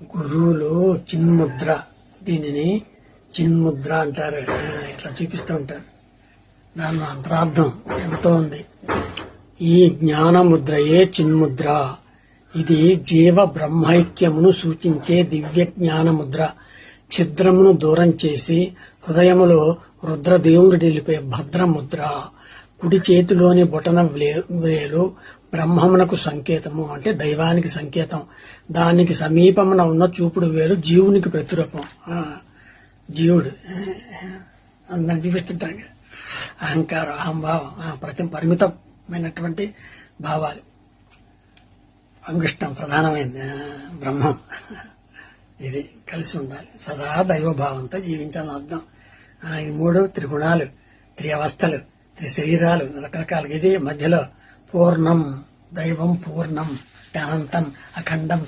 గురువులు చిన్ముద్ర, దీనిని చిన్ముద్ర అంటారు. ఇట్లా చూపిస్తూ ఉంటారు. దాని అంతరార్థం ఎంతో ఉంది. ఈ జ్ఞానముద్రయే చిన్ముద్ర. ఇది జీవ బ్రహ్మైక్యమును సూచించే దివ్య జ్ఞానముద్ర. ఛిద్రమును దూరం చేసి హృదయములో రుద్రదేవుడు నిలిపే భద్రముద్ర. కుడి చేతిలోని బొటన వేలు బ్రహ్మమునకు సంకేతము, అంటే దైవానికి సంకేతం. దానికి సమీపమున ఉన్న చూపుడు వేలు జీవునికి ప్రతిరూపం. జీవుడు అందరం చూపిస్తుంటాం. అహంకారం, అహంభావం, పరిమితమైనటువంటి భావాలు. అంగుష్టం ప్రధానమైంది బ్రహ్మం. ఇది కలిసి ఉండాలి. సదా దైవభావంతో జీవించాలని అర్థం. ఈ మూడు త్రిగుణాలు, త్రియవస్థలు, త్రిశరీరాలు, రకరకాలుగా. ఇది మధ్యలో పూర్ణం, దైవం పూర్ణం, అనంతం, అఖండం.